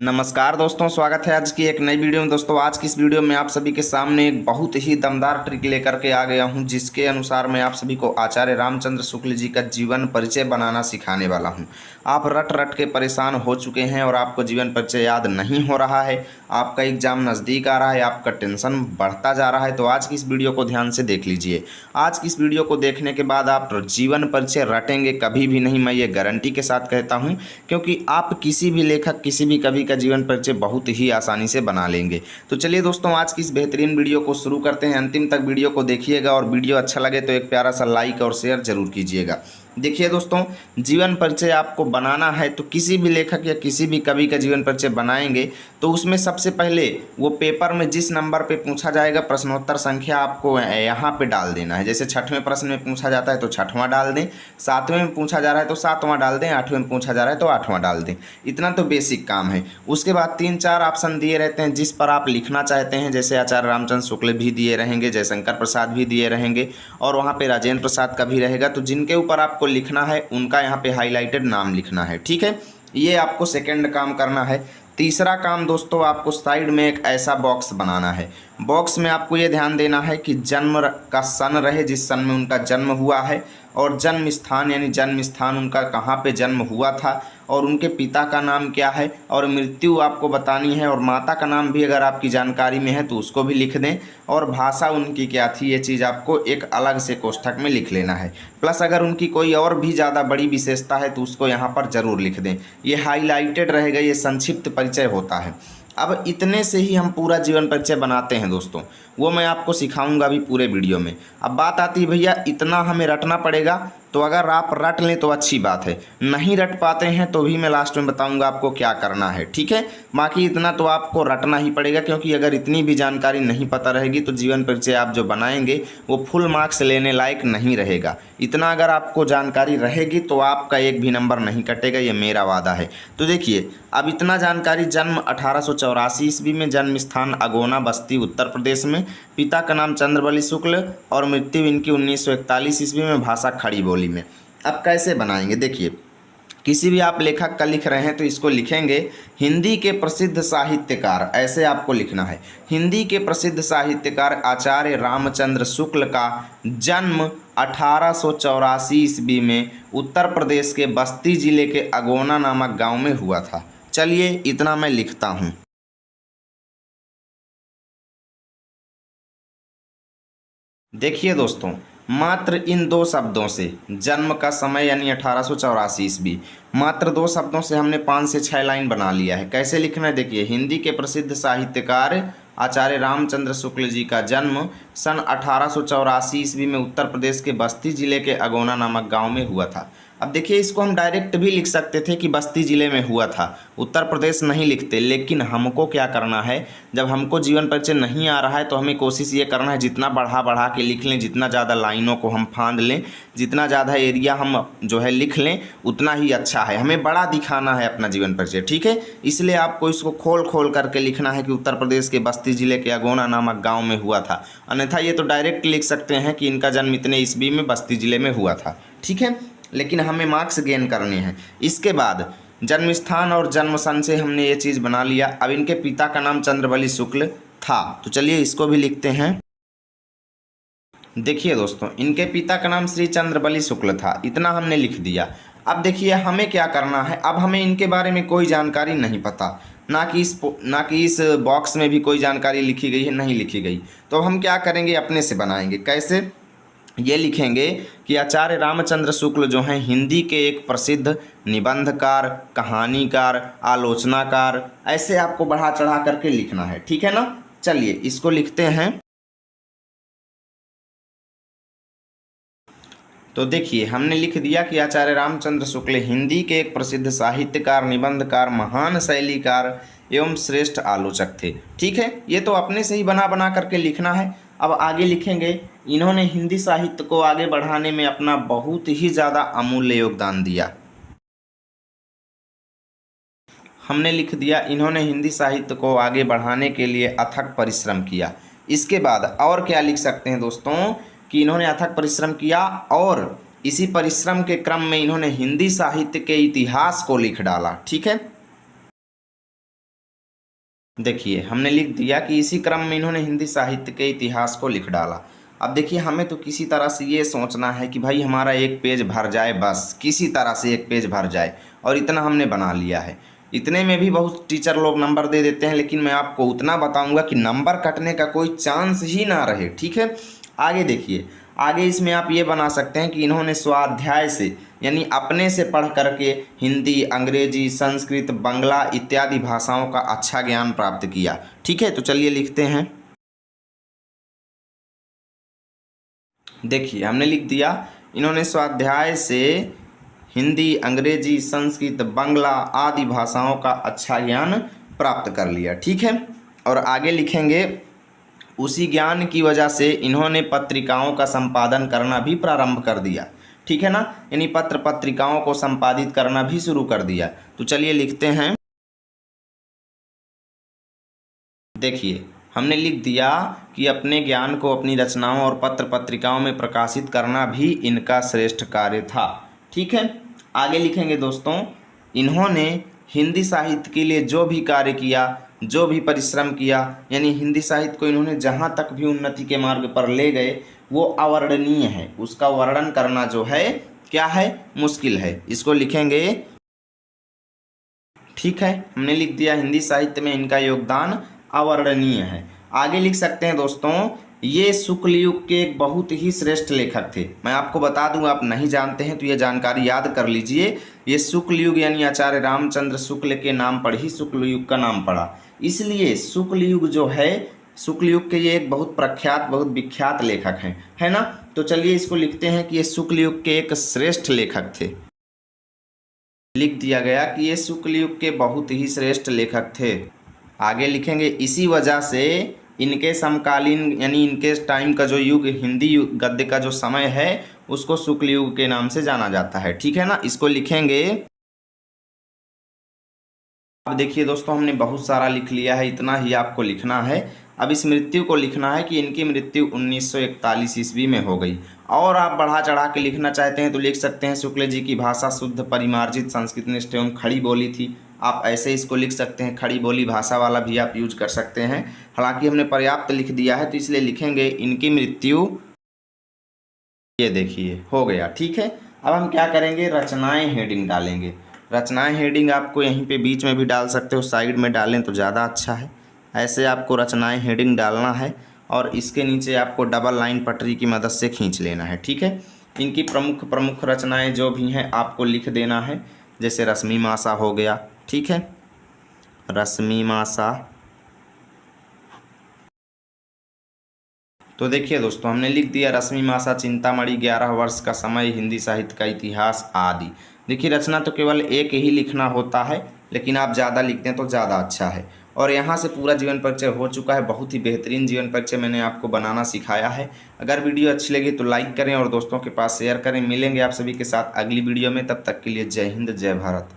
नमस्कार दोस्तों, स्वागत है आज की एक नई वीडियो में। दोस्तों आज की इस वीडियो में आप सभी के सामने एक बहुत ही दमदार ट्रिक लेकर के आ गया हूं, जिसके अनुसार मैं आप सभी को आचार्य रामचंद्र शुक्ल जी का जीवन परिचय बनाना सिखाने वाला हूं। आप रट रट के परेशान हो चुके हैं और आपको जीवन परिचय याद नहीं हो रहा है, आपका एग्जाम नज़दीक आ रहा है, आपका टेंशन बढ़ता जा रहा है, तो आज की इस वीडियो को ध्यान से देख लीजिए। आज की इस वीडियो को देखने के बाद आप जीवन परिचय रटेंगे कभी भी नहीं, मैं ये गारंटी के साथ कहता हूँ, क्योंकि आप किसी भी लेखक किसी भी कवि का जीवन परिचय बहुत ही आसानी से बना लेंगे। तो चलिए दोस्तों, आज की इस बेहतरीन वीडियो को शुरू करते हैं। अंतिम तक वीडियो को देखिएगा और वीडियो अच्छा लगे तो एक प्यारा सा लाइक और शेयर जरूर कीजिएगा। देखिए दोस्तों, जीवन परिचय आपको बनाना है तो किसी भी लेखक या किसी भी कवि का जीवन परिचय बनाएंगे तो उसमें सबसे पहले वो पेपर में जिस नंबर पे पूछा जाएगा प्रश्नोत्तर संख्या आपको यहाँ पे डाल देना है। जैसे 6वें प्रश्न में पूछा जाता है तो 6वां डाल दें, 7वें में पूछा जा रहा है तो 7वां डाल दें, 8वें में पूछा जा रहा है तो 8वां डाल दें। इतना तो बेसिक काम है। उसके बाद 3-4 ऑप्शन दिए रहते हैं जिस पर आप लिखना चाहते हैं। जैसे आचार्य रामचंद्र शुक्ल भी दिए रहेंगे, जयशंकर प्रसाद भी दिए रहेंगे और वहाँ पे राजेंद्र प्रसाद का भी रहेगा। तो जिनके ऊपर आपको लिखना है उनका यहाँ पे हाईलाइटेड नाम लिखना है। ठीक है, ये आपको सेकंड काम करना है। तीसरा काम दोस्तों, आपको साइड में एक ऐसा बॉक्स बनाना है। बॉक्स में आपको ये ध्यान देना है कि जन्म का सन रहे, जिस सन में उनका जन्म हुआ है, और जन्म स्थान यानी जन्म स्थान उनका कहाँ पे जन्म हुआ था, और उनके पिता का नाम क्या है, और मृत्यु आपको बतानी है, और माता का नाम भी अगर आपकी जानकारी में है तो उसको भी लिख दें, और भाषा उनकी क्या थी ये चीज़ आपको एक अलग से कोष्ठक में लिख लेना है। प्लस अगर उनकी कोई और भी ज़्यादा बड़ी विशेषता है तो उसको यहाँ पर ज़रूर लिख दें। ये हाईलाइटेड रहेगा, ये संक्षिप्त परिचय होता है। अब इतने से ही हम पूरा जीवन परिचय बनाते हैं दोस्तों, वो मैं आपको सिखाऊंगा अभी पूरे वीडियो में। अब बात आती है भैया इतना हमें रटना पड़ेगा, तो अगर आप रट लें तो अच्छी बात है, नहीं रट पाते हैं तो भी मैं लास्ट में बताऊंगा आपको क्या करना है। ठीक है, बाकी इतना तो आपको रटना ही पड़ेगा, क्योंकि अगर इतनी भी जानकारी नहीं पता रहेगी तो जीवन परिचय आप जो बनाएंगे वो फुल मार्क्स लेने लायक नहीं रहेगा। इतना अगर आपको जानकारी रहेगी तो आपका एक भी नंबर नहीं कटेगा, ये मेरा वादा है। तो देखिए, अब इतना जानकारी, जन्म 1884 ईस्वी में, जन्म स्थान अगोना बस्ती उत्तर प्रदेश में, पिता का नाम चंद्रबली शुक्ल और मृत्यु इनकी 1941 ईस्वी में, भाषा खड़ी बोली में। अब कैसे बनाएंगे देखिए, किसी भी आप लेखक का लिख रहे हैं तो इसको लिखेंगे हिंदी के प्रसिद्ध साहित्यकार, ऐसे आपको लिखना है। हिंदी के प्रसिद्ध साहित्यकार आचार्य रामचंद्र शुक्ल का जन्म 1884 ईस्वी में उत्तर प्रदेश के बस्ती जिले के अगोना नामक गांव में हुआ था। चलिए इतना मैं लिखता हूँ। देखिए दोस्तों, मात्र इन 2 शब्दों से, जन्म का समय यानी 1884 ईस्वी, मात्र 2 शब्दों से हमने 5 से 6 लाइन बना लिया है। कैसे लिखना है देखिए, हिंदी के प्रसिद्ध साहित्यकार आचार्य रामचंद्र शुक्ल जी का जन्म सन 1884 ईस्वी में उत्तर प्रदेश के बस्ती जिले के अगोना नामक गांव में हुआ था। अब देखिए, इसको हम डायरेक्ट भी लिख सकते थे कि बस्ती जिले में हुआ था, उत्तर प्रदेश नहीं लिखते, लेकिन हमको क्या करना है, जब हमको जीवन परिचय नहीं आ रहा है तो हमें कोशिश ये करना है जितना बढ़ा बढ़ा के लिख लें, जितना ज़्यादा लाइनों को हम फांद लें, जितना ज़्यादा एरिया हम जो है लिख लें उतना ही अच्छा है। हमें बड़ा दिखाना है अपना जीवन परिचय। ठीक है, इसलिए आपको इसको खोल खोल करके लिखना है कि उत्तर प्रदेश के बस्ती जिले के अगोना नामक गाँव में हुआ था। अन्यथा ये तो डायरेक्ट लिख सकते हैं कि इनका जन्म इतने ईस्वी में बस्ती जिले में हुआ था। ठीक है, लेकिन हमें मार्क्स गेन करने हैं। इसके बाद जन्म स्थान और जन्म सन से हमने ये चीज़ बना लिया। अब इनके पिता का नाम चंद्रबली शुक्ल था, तो चलिए इसको भी लिखते हैं। देखिए दोस्तों, इनके पिता का नाम श्री चंद्रबली शुक्ल था, इतना हमने लिख दिया। अब देखिए हमें क्या करना है, अब हमें इनके बारे में कोई जानकारी नहीं पता, ना कि इस बॉक्स में भी कोई जानकारी लिखी गई है, नहीं लिखी गई। तो हम क्या करेंगे, अपने से बनाएंगे। कैसे, ये लिखेंगे कि आचार्य रामचंद्र शुक्ल जो हैं हिंदी के एक प्रसिद्ध निबंधकार, कहानीकार, आलोचनाकार, ऐसे आपको बढ़ा चढ़ा करके लिखना है। ठीक है ना, चलिए इसको लिखते हैं। तो देखिए, हमने लिख दिया कि आचार्य रामचंद्र शुक्ल हिंदी के एक प्रसिद्ध साहित्यकार, निबंधकार, महान शैलीकार एवं श्रेष्ठ आलोचक थे। ठीक है, ये तो अपने से ही बना बना करके लिखना है। अब आगे लिखेंगे, इन्होंने हिंदी साहित्य को आगे बढ़ाने में अपना बहुत ही ज़्यादा अमूल्य योगदान दिया। हमने लिख दिया, इन्होंने हिंदी साहित्य को आगे बढ़ाने के लिए अथक परिश्रम किया। इसके बाद और क्या लिख सकते हैं दोस्तों, कि इन्होंने अथक परिश्रम किया और इसी परिश्रम के क्रम में इन्होंने हिंदी साहित्य के इतिहास को लिख डाला। ठीक है, देखिए हमने लिख दिया कि इसी क्रम में इन्होंने हिंदी साहित्य के इतिहास को लिख डाला। अब देखिए हमें तो किसी तरह से ये सोचना है कि भाई हमारा एक पेज भर जाए, बस किसी तरह से एक पेज भर जाए, और इतना हमने बना लिया है। इतने में भी बहुत टीचर लोग नंबर दे देते हैं, लेकिन मैं आपको उतना बताऊंगा कि नंबर कटने का कोई चांस ही ना रहे। ठीक है, आगे देखिए, आगे इसमें आप ये बना सकते हैं कि इन्होंने स्वाध्याय से यानी अपने से पढ़ करके हिंदी, अंग्रेजी, संस्कृत, बंगला इत्यादि भाषाओं का अच्छा ज्ञान प्राप्त किया। ठीक है, तो चलिए लिखते हैं। देखिए हमने लिख दिया इन्होंने स्वाध्याय से हिंदी, अंग्रेजी, संस्कृत, बंगला आदि भाषाओं का अच्छा ज्ञान प्राप्त कर लिया। ठीक है, और आगे लिखेंगे उसी ज्ञान की वजह से इन्होंने पत्रिकाओं का संपादन करना भी प्रारंभ कर दिया। ठीक है ना, यानी पत्र पत्रिकाओं को संपादित करना भी शुरू कर दिया। तो चलिए लिखते हैं। देखिए हमने लिख दिया कि अपने ज्ञान को अपनी रचनाओं और पत्र पत्रिकाओं में प्रकाशित करना भी इनका श्रेष्ठ कार्य था। ठीक है, आगे लिखेंगे दोस्तों, इन्होंने हिंदी साहित्य के लिए जो भी कार्य किया, जो भी परिश्रम किया, यानी हिंदी साहित्य को इन्होंने जहाँ तक भी उन्नति के मार्ग पर ले गए वो अवर्णनीय है। उसका वर्णन करना जो है क्या है, मुश्किल है। इसको लिखेंगे। ठीक है, हमने लिख दिया हिंदी साहित्य में इनका योगदान अवर्णनीय है। आगे लिख सकते हैं दोस्तों, ये शुक्ल युग के एक बहुत ही श्रेष्ठ लेखक थे। मैं आपको बता दूं, आप नहीं जानते हैं तो ये जानकारी याद कर लीजिए। ये शुक्ल युग यानी आचार्य रामचंद्र शुक्ल के नाम पर ही शुक्ल युग का नाम पड़ा, इसलिए शुक्ल युग जो है, शुक्ल युग के ये एक बहुत प्रख्यात, बहुत विख्यात लेखक हैं, है ना। तो चलिए इसको लिखते हैं कि ये शुक्ल युग के एक श्रेष्ठ लेखक थे। लिख दिया गया कि ये शुक्ल युग के बहुत ही श्रेष्ठ लेखक थे। आगे लिखेंगे इसी वजह से इनके समकालीन यानी इनके टाइम का जो युग, हिंदी गद्य का जो समय है, उसको शुक्ल युग के नाम से जाना जाता है। ठीक है ना, इसको लिखेंगे। अब देखिए दोस्तों, हमने बहुत सारा लिख लिया है, इतना ही आपको लिखना है। अब इस मृत्यु को लिखना है कि इनकी मृत्यु 1941 ईस्वी में हो गई। और आप बढ़ा चढ़ा के लिखना चाहते हैं तो लिख सकते हैं शुक्ल जी की भाषा शुद्ध, परिमार्जित, संस्कृतनिष्ठ एवं खड़ी बोली थी। आप ऐसे इसको लिख सकते हैं, खड़ी बोली भाषा वाला भी आप यूज कर सकते हैं। हालांकि हमने पर्याप्त लिख दिया है तो इसलिए लिखेंगे इनकी मृत्यु, ये देखिए हो गया। ठीक है, अब हम क्या करेंगे, रचनाएं हेडिंग डालेंगे। रचनाएं हेडिंग आपको यहीं पे बीच में भी डाल सकते हो, साइड में डालें तो ज़्यादा अच्छा है। ऐसे आपको रचनाएं हेडिंग डालना है और इसके नीचे आपको डबल लाइन पटरी की मदद से खींच लेना है। ठीक है, इनकी प्रमुख प्रमुख रचनाएं जो भी हैं आपको लिख देना है। जैसे रश्मि मासा हो गया। ठीक है, रश्मि मासा। तो देखिए दोस्तों, हमने लिख दिया रश्मि मासा, चिंतामणि, 11 वर्ष का समय, हिंदी साहित्य का इतिहास आदि। देखिए रचना तो केवल एक ही लिखना होता है, लेकिन आप ज़्यादा लिखते हैं तो ज़्यादा अच्छा है। और यहाँ से पूरा जीवन परिचय हो चुका है। बहुत ही बेहतरीन जीवन परिचय मैंने आपको बनाना सिखाया है। अगर वीडियो अच्छी लगी तो लाइक करें और दोस्तों के पास शेयर करें। मिलेंगे आप सभी के साथ अगली वीडियो में, तब तक के लिए जय हिंद, जय भारत।